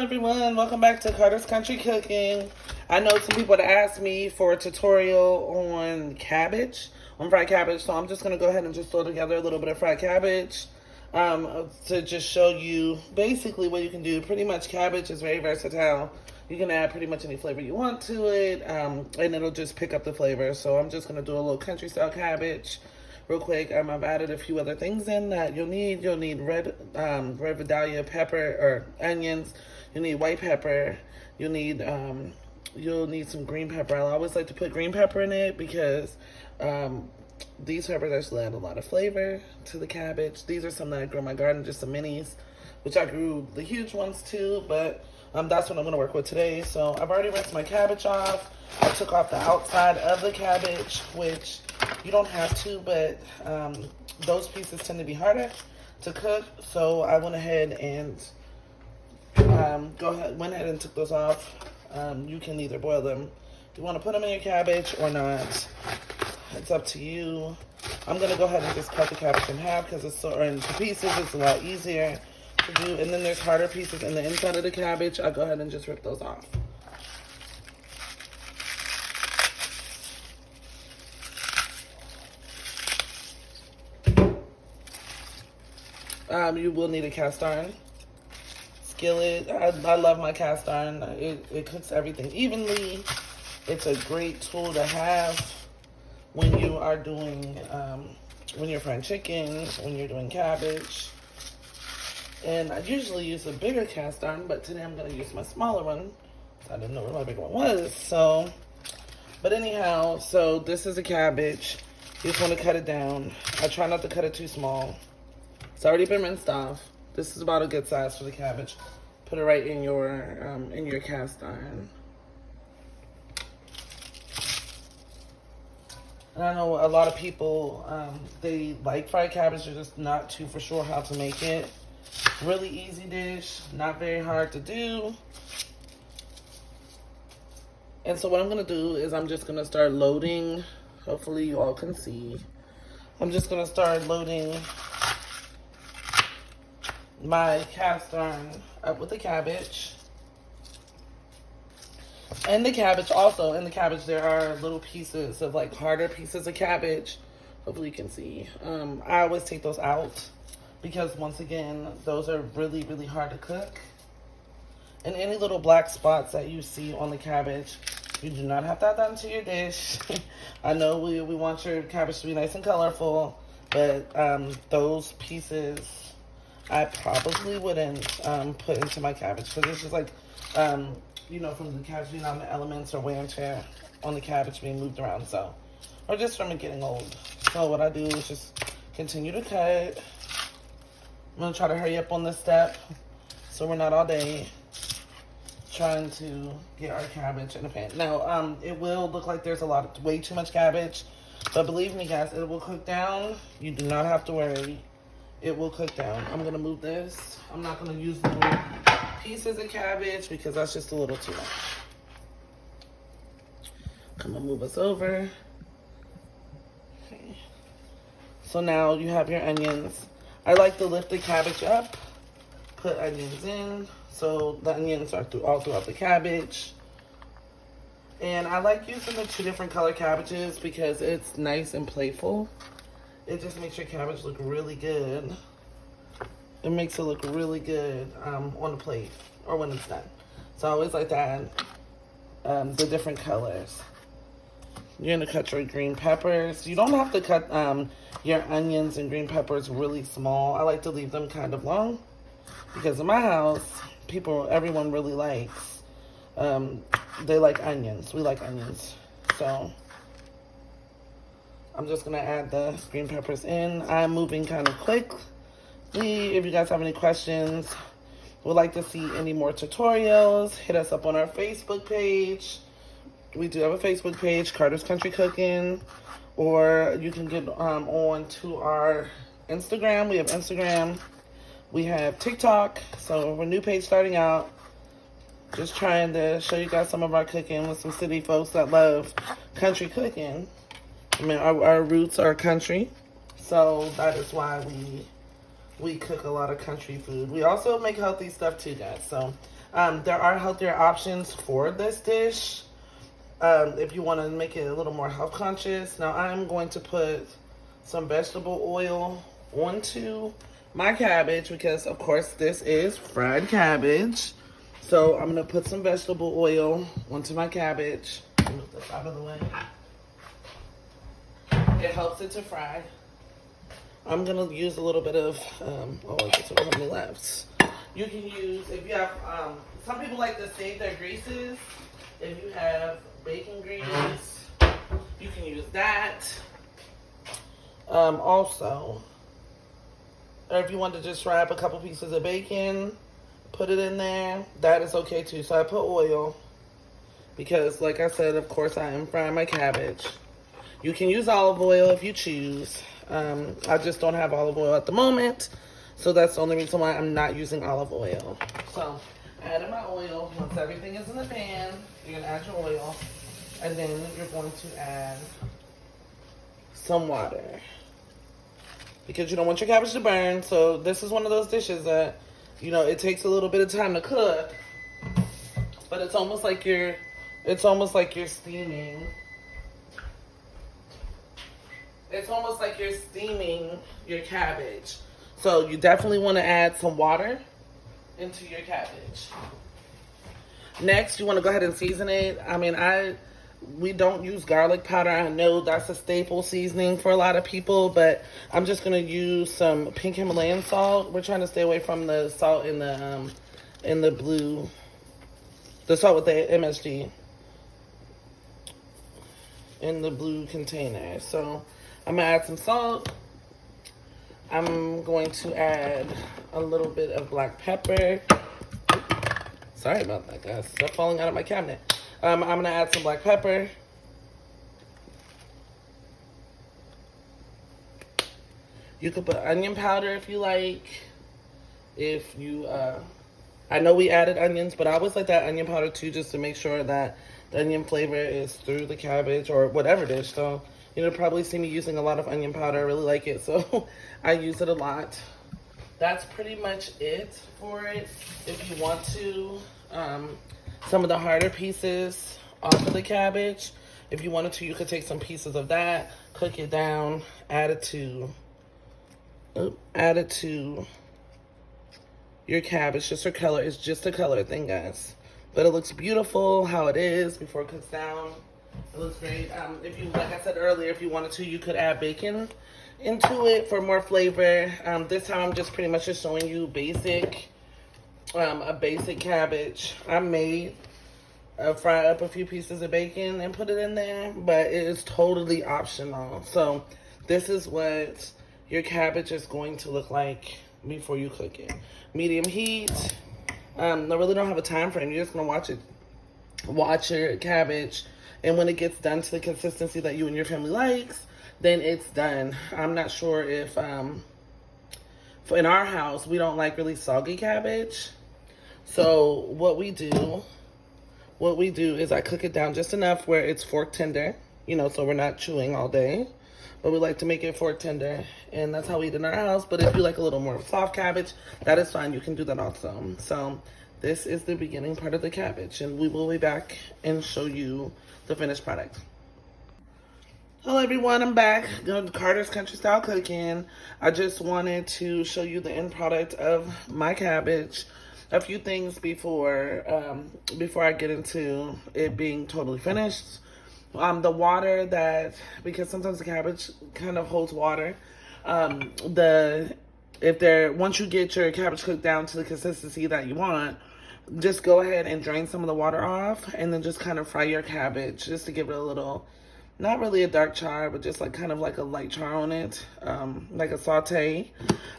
everyone, welcome back to Carter's Country Cooking. I know some people that asked me for a tutorial on cabbage, on fried cabbage, so I'm just going to go ahead and just throw together a little bit of fried cabbage to just show you basically what you can do. Pretty much cabbage is very versatile. You can add pretty much any flavor you want to it, and it'll just pick up the flavor. So I'm just going to do a little country style cabbage real quick. I've added a few other things in that you'll need. You'll need red Vidalia pepper or onions. You'll need white pepper. You'll need some green pepper. I always like to put green pepper in it because these peppers actually add a lot of flavor to the cabbage. These are some that I grew in my garden, just some minis, which I grew the huge ones too, but that's what I'm going to work with today. So I've already rinsed my cabbage off. I took off the outside of the cabbage, which you don't have to, but those pieces tend to be harder to cook. So I went ahead and went ahead and took those off. You can either boil them. You want to put them in your cabbage or not. It's up to you. I'm going to go ahead and just cut the cabbage in half because into pieces. It's a lot easier to do. And then there's harder pieces in the inside of the cabbage. I'll go ahead and just rip those off. You will need a cast iron skillet. I love my cast iron. It cooks everything evenly. It's a great tool to have when you are doing, when you're frying chicken, when you're doing cabbage. And I usually use a bigger cast iron, but today I'm going to use my smaller one. I didn't know where my bigger one was. So, but anyhow, so this is a cabbage. You just want to cut it down. I try not to cut it too small. It's already been rinsed off. This is about a good size for the cabbage. Put it right in your cast iron. And I know a lot of people, they like fried cabbage. They're just not too for sure how to make it. Really easy dish, not very hard to do. And so what I'm going to do is I'm just going to start loading. Hopefully you all can see. I'm just going to start loading my cast iron up with the cabbage. And the cabbage also, in the cabbage there are little pieces of like harder pieces of cabbage. Hopefully you can see. I always take those out because once again, those are really, really hard to cook. And any little black spots that you see on the cabbage, you do not have to add that into your dish. I know we want your cabbage to be nice and colorful, but those pieces I probably wouldn't put into my cabbage because it's just like, you know, from the cabbage being on the elements or wear and tear on the cabbage being moved around, so, or just from it getting old. So what I do is just continue to cut. I'm going to try to hurry up on this step so we're not all day trying to get our cabbage in a pan. Now, it will look like there's way too much cabbage, but believe me guys, it will cook down. You do not have to worry. It will cook down. I'm going to move this. I'm not going to use little pieces of cabbage because that's just a little too much. I'm going to move us over. Okay. So now you have your onions. I like to lift the cabbage up, put onions in, so the onions are all throughout the cabbage. And I like using the 2 different color cabbages because it's nice and playful. It just makes your cabbage look really good. It makes it look really good on the plate or when it's done. So I always like to add the different colors. You're going to cut your green peppers. You don't have to cut your onions and green peppers really small. I like to leave them kind of long because in my house, everyone really likes, they like onions. We like onions. So I'm just going to add the green peppers in. I'm moving kind of quickly. If you guys have any questions, would like to see any more tutorials, hit us up on our Facebook page. We do have a Facebook page, Carter's Country Cooking. Or you can get on to our Instagram. We have Instagram. We have TikTok. So we're a new page starting out. Just trying to show you guys some of our cooking with some city folks that love country cooking. I mean, our roots are country, so that is why we cook a lot of country food. We also make healthy stuff too, guys. So there are healthier options for this dish if you want to make it a little more health conscious. Now I'm going to put some vegetable oil onto my cabbage because, of course, this is fried cabbage. So I'm going to put some vegetable oil onto my cabbage. Move this out of the way. It helps it to fry. I'm going to use a little bit of, I guess I don't have any left. You can use, if you have, some people like to save their greases. If you have bacon grease, you can use that. Also, or if you want to just fry up a couple pieces of bacon, put it in there, that is okay too. So I put oil because, like I said, of course I am frying my cabbage. You can use olive oil if you choose. I just don't have olive oil at the moment, so that's the only reason why I'm not using olive oil. So I added my oil. Once everything is in the pan, you're gonna add your oil, and then you're going to add some water because you don't want your cabbage to burn. So this is one of those dishes that, you know, it takes a little bit of time to cook, but it's almost like you're steaming. It's almost like you're steaming your cabbage. So you definitely want to add some water into your cabbage. Next, you want to go ahead and season it. I mean, we don't use garlic powder. I know that's a staple seasoning for a lot of people, but I'm just going to use some pink Himalayan salt. We're trying to stay away from the salt in the blue, the salt with the MSG in the blue container. So I'm going to add some salt. I'm going to add a little bit of black pepper. Sorry about that, guys. Stuff falling out of my cabinet. I'm going to add some black pepper. You could put onion powder if you like. If you, I know we added onions, but I always like that onion powder too, just to make sure that the onion flavor is through the cabbage or whatever dish. So you'll probably see me using a lot of onion powder. I really like it, so I use it a lot. That's pretty much it for it. If you want to, some of the harder pieces off of the cabbage, if you wanted to, you could take some pieces of that, cook it down, add it to your cabbage, just for color. It's just a color thing, guys. But it looks beautiful how it is before it cooks down. It looks great. If you, like I said earlier, if you wanted to, you could add bacon into it for more flavor. This time I'm just pretty much just showing you a basic cabbage. I made fry up a few pieces of bacon and put it in there, but it is totally optional. So this is what your cabbage is going to look like before you cook it. Medium heat. I really don't have a time frame. You're just gonna watch your cabbage, and when it gets done to the consistency that you and your family likes, then it's done. I'm not sure if in our house we don't like really soggy cabbage. So what we do is I cook it down just enough where it's fork tender, you know, so we're not chewing all day. But we like to make it fork tender, and that's how we eat in our house. But if you like a little more soft cabbage, that is fine. You can do that also. So this is the beginning part of the cabbage, and we will be back and show you the finished product. Hello everyone, I'm back. Carter's Country Style Cooking. I just wanted to show you the end product of my cabbage. A few things before I get into it being totally finished. The water because sometimes the cabbage kind of holds water. Once you get your cabbage cooked down to the consistency that you want, just go ahead and drain some of the water off, and then just kind of fry your cabbage just to give it a little, not really a dark char, but just like kind of like a light char on it, like a saute.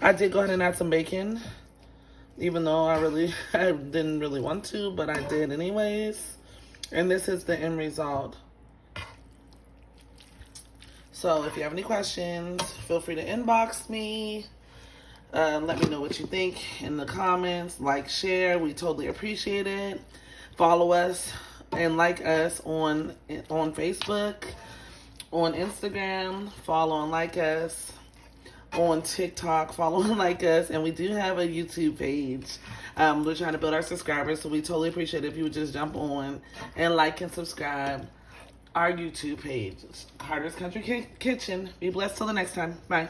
I did go ahead and add some bacon, even though I didn't really want to, but I did anyways. And this is the end result. So if you have any questions, feel free to inbox me. Let me know what you think in the comments. Like, share. We totally appreciate it. Follow us and like us on Facebook, on Instagram. Follow and like us on TikTok. Follow and like us. And we do have a YouTube page. We're trying to build our subscribers, so we totally appreciate it if you would just jump on and like and subscribe our YouTube page. Carter's Country Kitchen. Be blessed till the next time. Bye.